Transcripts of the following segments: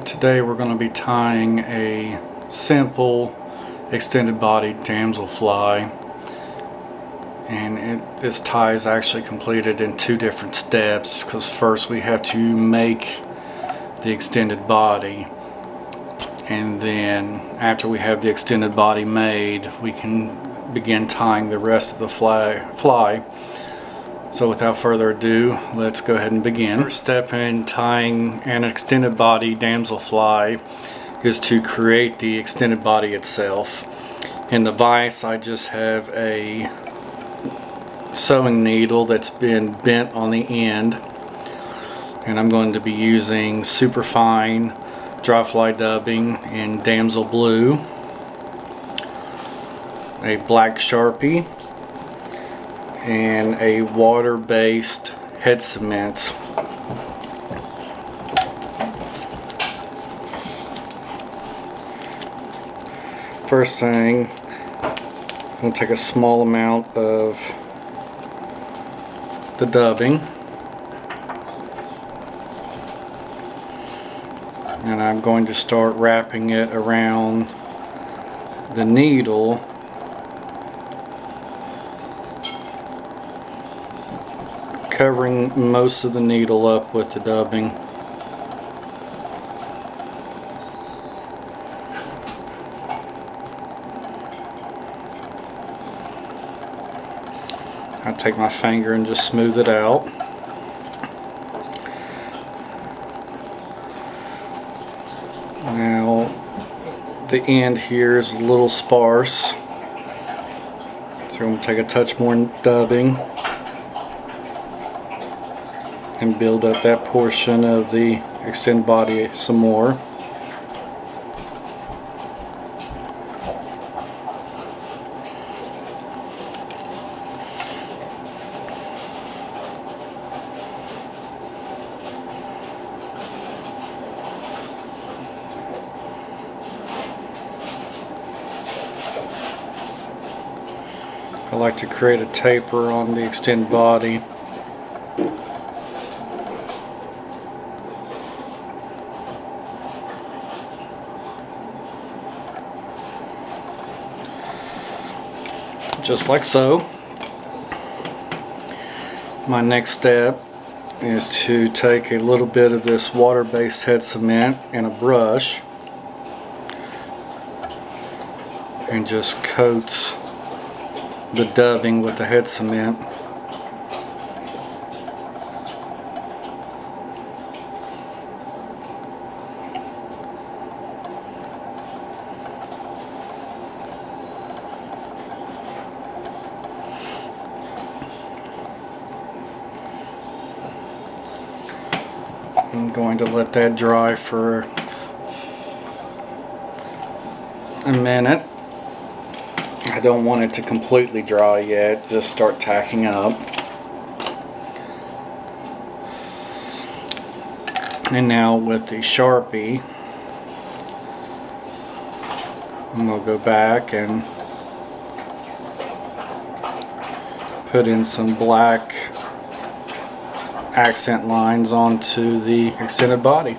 Today we're going to be tying a simple extended body damsel fly, and this tie is actually completed in two different steps, because first we have to make the extended body, and then after we have the extended body made, we can begin tying the rest of the fly. So without further ado, let's go ahead and begin. First step in tying an extended body damsel fly is to create the extended body itself. In the vise, I just have a sewing needle that's been bent on the end, and I'm going to be using super fine dry fly dubbing in damsel blue, a black Sharpie, and a water-based head cement. First thing, I'm going to take a small amount of the dubbing, and I'm going to start wrapping it around the needle, covering most of the needle up with the dubbing. I take my finger and just smooth it out. Now the end here is a little sparse, so I'm going to take a touch more dubbing and build up that portion of the extended body some more. I like to create a taper on the extended body. Just like so. My next step is to take a little bit of this water-based head cement and a brush and just coat the dubbing with the head cement. I'm going to let that dry for a minute. I don't want it to completely dry yet, just start tacking up. And now with the Sharpie, I'm going to go back and put in some black accent lines onto the extended body.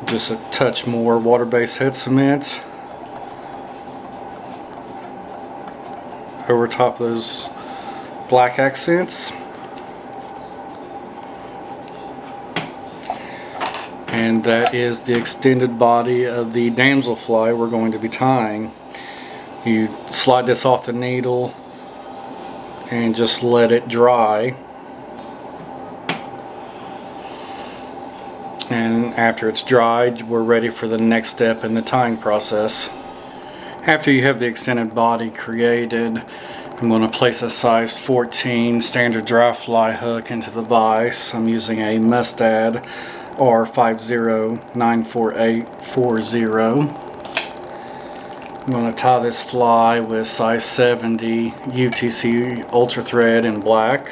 Just a touch more water-based head cement over top of those black accents. And that is the extended body of the damsel fly we're going to be tying. You slide this off the needle and just let it dry. And after it's dried, we're ready for the next step in the tying process. After you have the extended body created, I'm going to place a size 14 standard dry fly hook into the vise. I'm using a Mustad R5094840. I'm going to tie this fly with size 70 UTC Ultra Thread in black.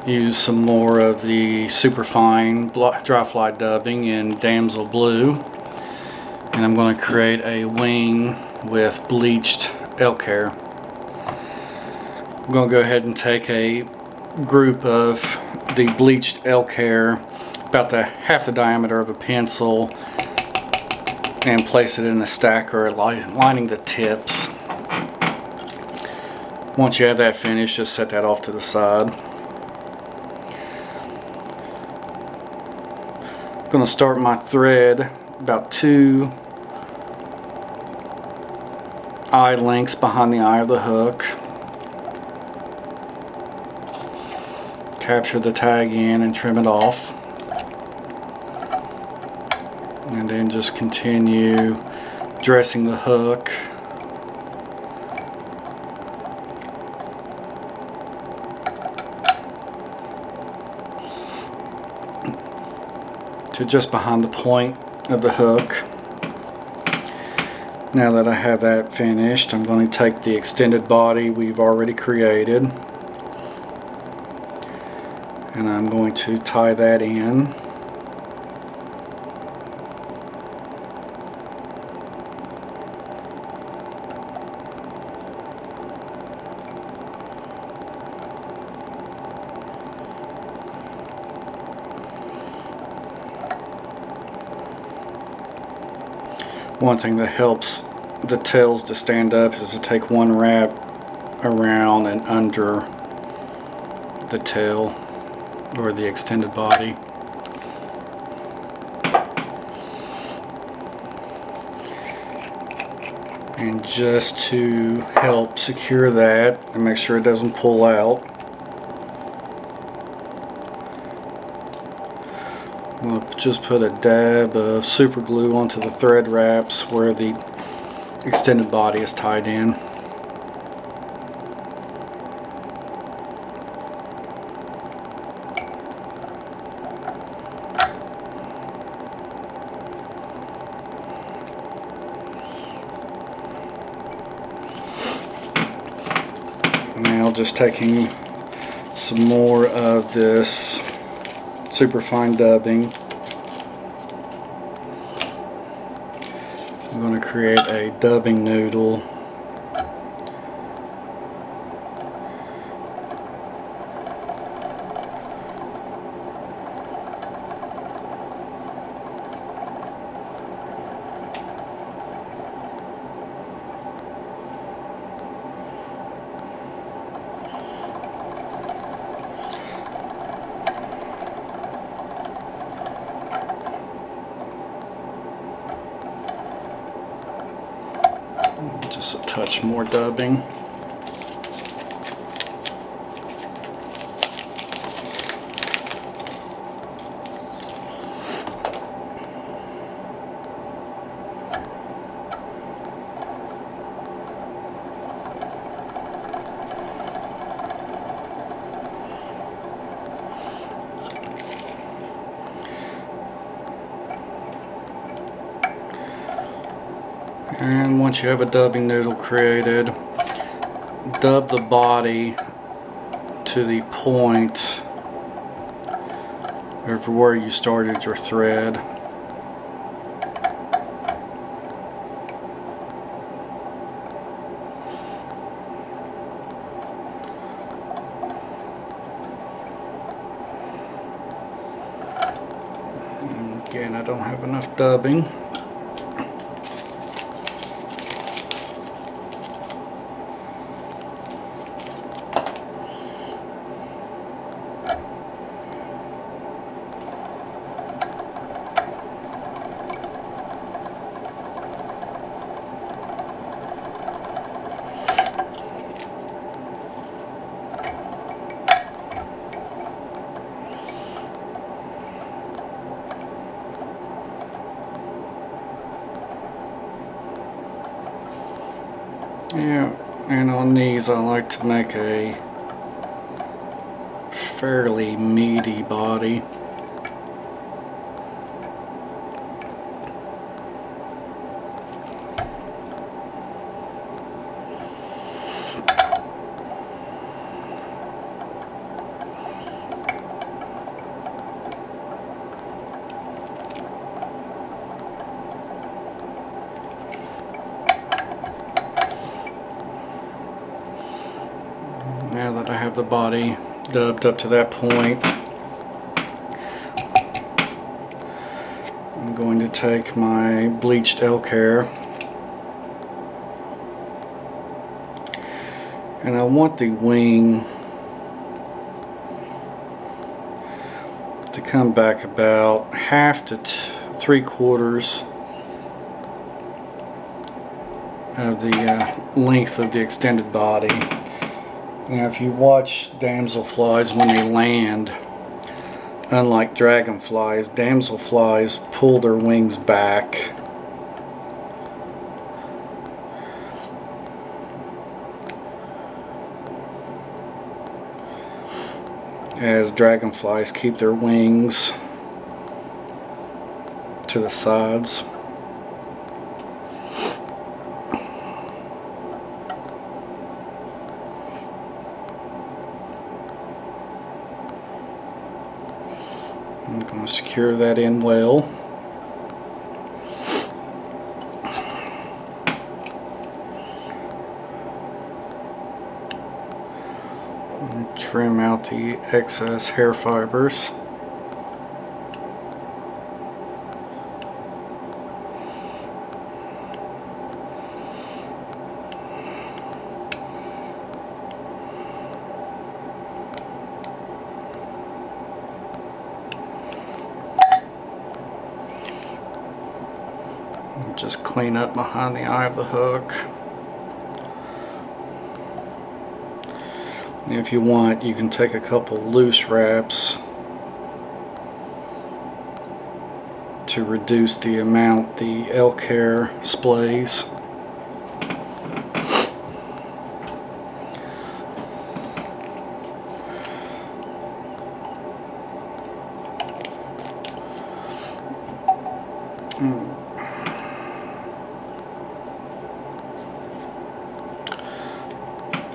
use some more of the superfine dry fly dubbing in Damsel Blue, and I'm going to create a wing with bleached elk hair. I'm going to go ahead and take a group of the bleached elk hair, about half the diameter of a pencil, and place it in a stacker, lining the tips. Once you have that finished, just set that off to the side. I'm going to start my thread about 2 eye lengths behind the eye of the hook. Capture the tag in and trim it off. And then just continue dressing the hook. To just behind the point of the hook. Now that I have that finished, I'm going to take the extended body we've already created, and I'm going to tie that in. One thing that helps the tails to stand up is to take one wrap around and under the tail or the extended body. And just to help secure that and make sure it doesn't pull out, I'm going to just put a dab of super glue onto the thread wraps where the extended body is tied in. Now just taking some more of this superfine dubbing, I'm going to create a dubbing noodle. Just a touch more dubbing. And once you have a dubbing noodle created, dub the body to the point of where you started your thread. And again, I don't have enough dubbing. Yeah, and on these I like to make a fairly meaty body. Now that I have the body dubbed up to that point, I'm going to take my bleached elk hair, and I want the wing to come back about half to 3/4 of the length of the extended body. Now if you watch damselflies when they land, unlike dragonflies, damselflies pull their wings back. As dragonflies keep their wings to the sides. I'm going to secure that in well. And trim out the excess hair fibers. Just clean up behind the eye of the hook. And if you want, you can take a couple loose wraps to reduce the amount the elk hair splays.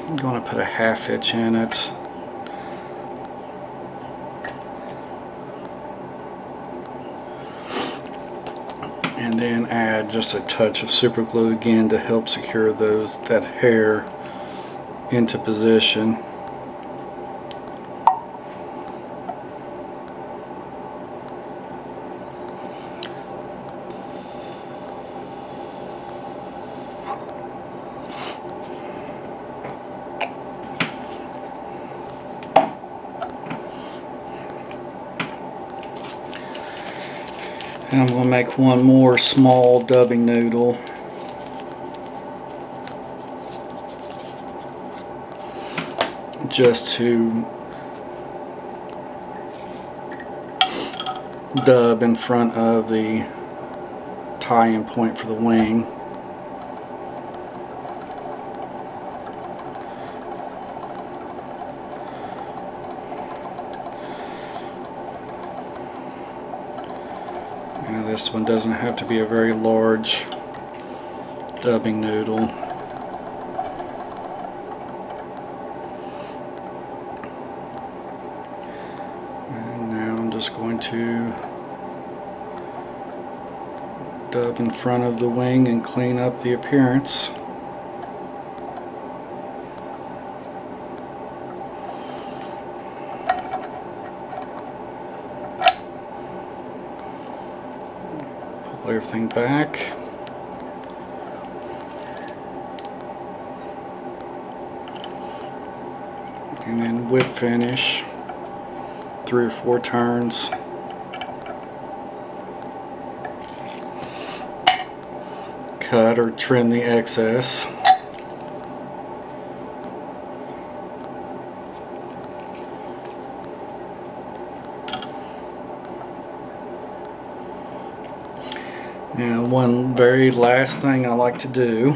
I'm going to put a 1/2 inch in it. And then add just a touch of super glue again to help secure that hair into position. And I'm going to make one more small dubbing noodle. Just to dub in front of the tie-in point for the wing. Now this one doesn't have to be a very large dubbing noodle. And now I'm just going to dub in front of the wing and clean up the appearance. Pull everything back. And then whip finish 3 or 4 turns. Cut or trim the excess. Now, one very last thing I like to do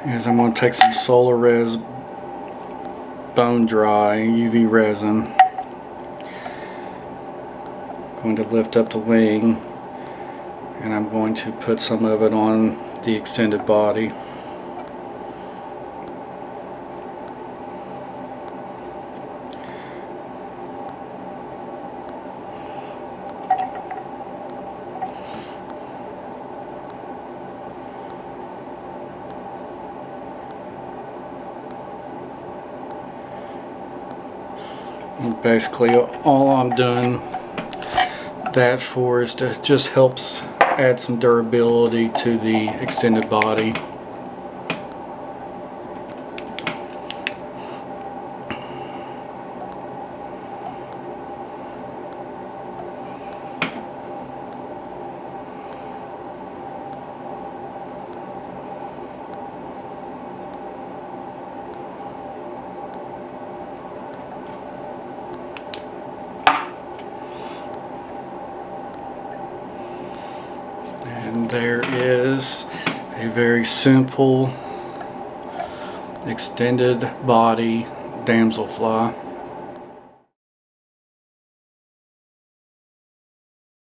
is I'm going to take some Solar Res Bone Dry UV resin. Going to lift up the wing, and I'm going to put some of it on the extended body. And basically all I'm doing that for is to just helps add some durability to the extended body. And there is a very simple extended body damsel fly.